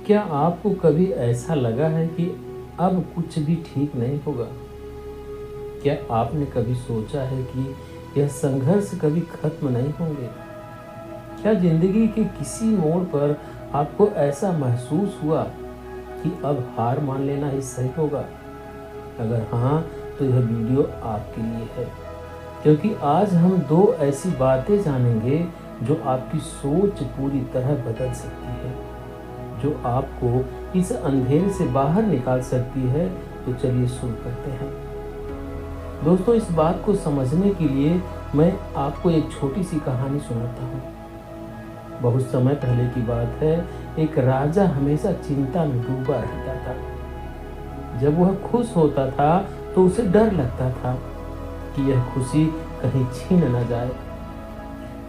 क्या आपको कभी ऐसा लगा है कि अब कुछ भी ठीक नहीं होगा? क्या आपने कभी सोचा है कि यह संघर्ष कभी खत्म नहीं होंगे? क्या जिंदगी के किसी मोड़ पर आपको ऐसा महसूस हुआ कि अब हार मान लेना ही सही होगा? अगर हाँ, तो यह वीडियो आपके लिए है, क्योंकि आज हम दो ऐसी बातें जानेंगे जो आपकी सोच पूरी तरह बदल सकती है, जो आपको इस अंधेरे से बाहर निकाल सकती है। तो चलिए शुरू करते हैं। दोस्तों, इस बात को समझने के लिए मैं आपको एक छोटी सी कहानी सुनाता हूँ। बहुत समय पहले की बात है। एक राजा हमेशा चिंता में डूबा रहता था। जब वह खुश होता था तो उसे डर लगता था कि यह खुशी कहीं छीन न जाए।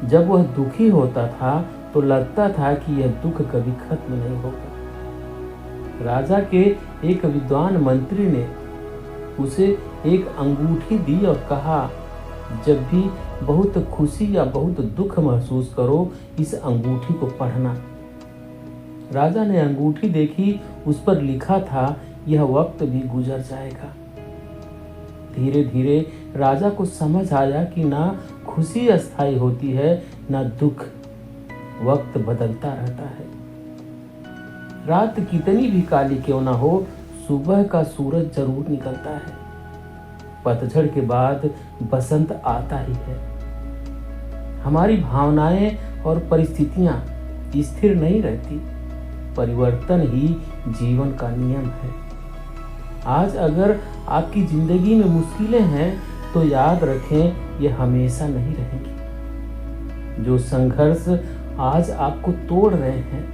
जब वह दुखी होता था तो लगता था कि यह दुख कभी खत्म नहीं होगा। राजा के एक विद्वान मंत्री ने उसे एक अंगूठी दी और कहा, जब भी बहुत खुशी या बहुत दुख महसूस करो, इस अंगूठी को पढ़ना। राजा ने अंगूठी देखी, उस पर लिखा था, यह वक्त भी गुजर जाएगा। धीरे धीरे राजा को समझ आया कि ना खुशी अस्थायी होती है, ना दुख। वक्त बदलता रहता है। रात कितनी भी काली क्यों ना हो, सुबह का सूरज जरूर निकलता है। पतझड़ के बाद बसंत आता ही है। हमारी भावनाएं और परिस्थितियां स्थिर नहीं रहती। परिवर्तन ही जीवन का नियम है। आज अगर आपकी जिंदगी में मुश्किलें हैं तो याद रखें, ये हमेशा नहीं रहेंगी। जो संघर्ष आज आपको तोड़ रहे हैं,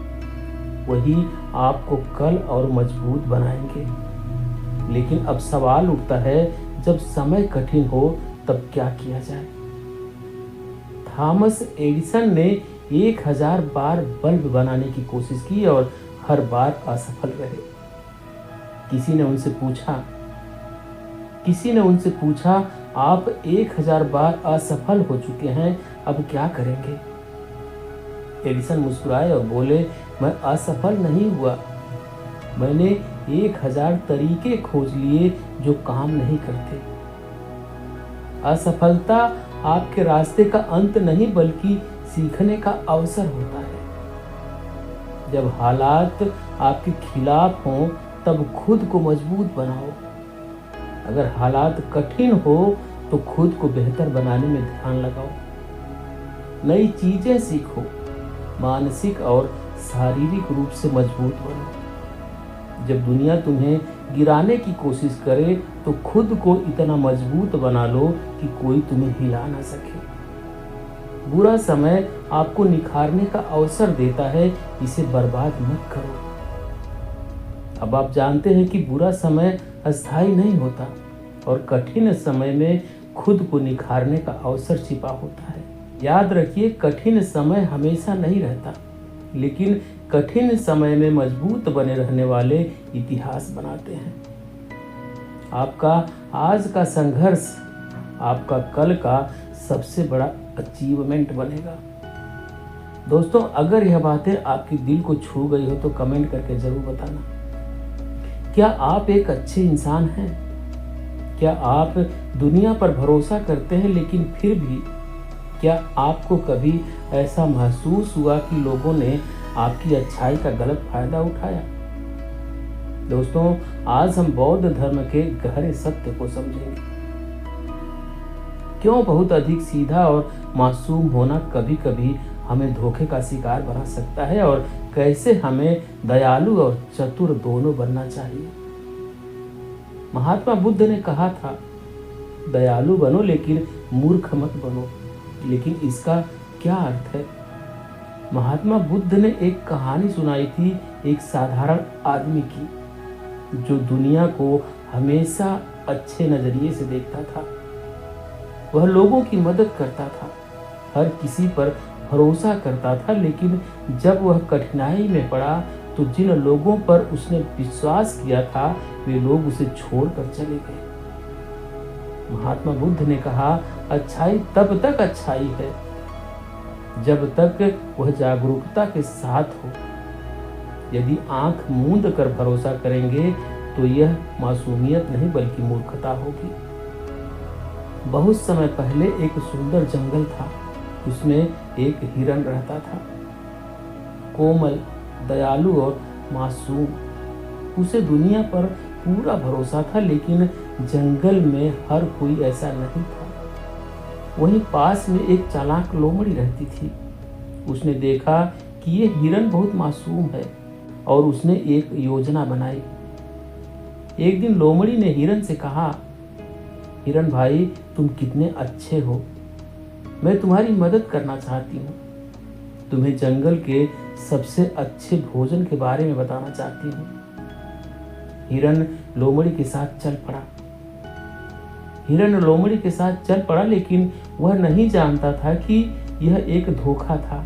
वही आपको कल और मजबूत बनाएंगे। लेकिन अब सवाल उठता है, जब समय कठिन हो तब क्या किया जाए? थॉमस एडिसन ने 1000 बार बल्ब बनाने की कोशिश की और हर बार असफल रहे। किसी ने उनसे पूछा, आप 1000 बार असफल हो चुके हैं, अब क्या करेंगे? एडिसन मुस्कुराए और बोले, मैं असफल नहीं हुआ। मैंने 1000 तरीके खोज लिए जो काम नहीं करते। असफलता आपके रास्ते का अंत नहीं, बल्कि सीखने का अवसर होता है। जब हालात आपके खिलाफ हों, तब खुद को मजबूत बनाओ। अगर हालात कठिन हो तो खुद को बेहतर बनाने में ध्यान लगाओ। नई चीजें सीखो। मानसिक और शारीरिक रूप से मजबूत बनो। जब दुनिया तुम्हें गिराने की कोशिश करे तो खुद को इतना मजबूत बना लो कि कोई तुम्हें हिला ना सके। बुरा समय आपको निखारने का अवसर देता है, इसे बर्बाद मत करो। अब आप जानते हैं कि बुरा समय अस्थायी नहीं होता और कठिन समय में खुद को निखारने का अवसर छिपा होता है। याद रखिए, कठिन समय हमेशा नहीं रहता, लेकिन कठिन समय में मजबूत बने रहने वाले इतिहास बनाते हैं। आपका आज का संघर्ष आपका कल का सबसे बड़ा अचीवमेंट बनेगा। दोस्तों, अगर यह बातें आपके दिल को छू गई हो तो कमेंट करके जरूर बताना। क्या आप एक अच्छे इंसान हैं? क्या आप दुनिया पर भरोसा करते हैं, लेकिन फिर भी क्या आपको कभी ऐसा महसूस हुआ कि लोगों ने आपकी अच्छाई का गलत फायदा उठाया? दोस्तों, आज हम बौद्ध धर्म के गहरे सत्य को समझेंगे। क्यों बहुत अधिक सीधा और मासूम होना कभी कभी हमें धोखे का शिकार बना सकता है, और कैसे हमें दयालु और चतुर दोनों बनना चाहिए। महात्मा बुद्ध ने कहा था, दयालु बनो लेकिन मूर्ख मत बनो। लेकिन इसका क्या अर्थ है? महात्मा बुद्ध ने एक कहानी सुनाई थी, एक साधारण आदमी की, जो दुनिया को हमेशा अच्छे नजरिए से देखता था। वह लोगों की मदद करता था, हर किसी पर भरोसा करता था, लेकिन जब वह कठिनाई में पड़ा तो जिन लोगों पर उसने विश्वास किया था, वे लोग उसे छोड़कर चले गए। महात्मा बुद्ध ने कहा, अच्छाई तब तक अच्छाई है जब तक वह जागरूकता के साथ हो। यदि आंख मूंद कर भरोसा करेंगे तो यह मासूमियत नहीं बल्कि मूर्खता होगी। बहुत समय पहले एक सुंदर जंगल था। उसमें एक हिरन रहता था, कोमल, दयालु और मासूम। उसे दुनिया पर पूरा भरोसा था, लेकिन जंगल में हर कोई ऐसा नहीं था। वहीं पास में एक चालाक लोमड़ी रहती थी। उसने देखा कि ये हिरन बहुत मासूम है और उसने एक योजना बनाई। एक दिन लोमड़ी ने हिरन से कहा, हिरन भाई, तुम कितने अच्छे हो, मैं तुम्हारी मदद करना चाहती हूँ। तुम्हें जंगल के सबसे अच्छे भोजन के बारे में बताना चाहती हूँ। हिरन लोमड़ी के साथ चल पड़ा। लेकिन वह नहीं जानता था कि यह एक धोखा था।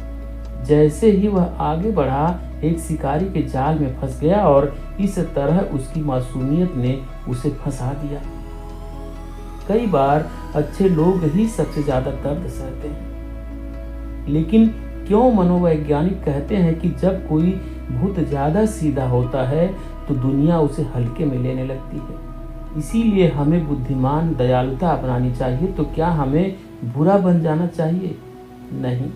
जैसे ही वह आगे बढ़ा, एक शिकारी के जाल में फंस गया और इस तरह उसकी मासूमियत ने उसे फंसा दिया। कई बार अच्छे लोग ही सबसे ज्यादा दर्द सहते हैं, लेकिन क्यों मनोवैज्ञानिक कहते हैं कि जब कोई बहुत ज्यादा सीधा होता है तो दुनिया उसे हल्के में लेने लगती है। इसीलिए हमें बुद्धिमान दयालुता अपनानी चाहिए। तो क्या हमें बुरा बन जाना चाहिए? नहीं,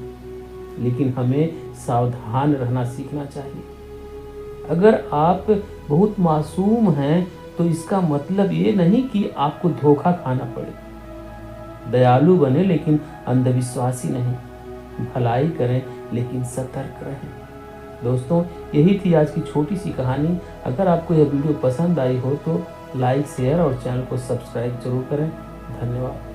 लेकिन हमें सावधान रहना सीखना चाहिए। अगर आप बहुत मासूम हैं तो इसका मतलब ये नहीं कि आपको धोखा खाना पड़े। दयालु बने लेकिन अंधविश्वासी नहीं। भलाई करें लेकिन सतर्क रहें। दोस्तों, यही थी आज की छोटी सी कहानी। अगर आपको यह वीडियो पसंद आई हो तो लाइक, शेयर और चैनल को सब्सक्राइब जरूर करें। धन्यवाद।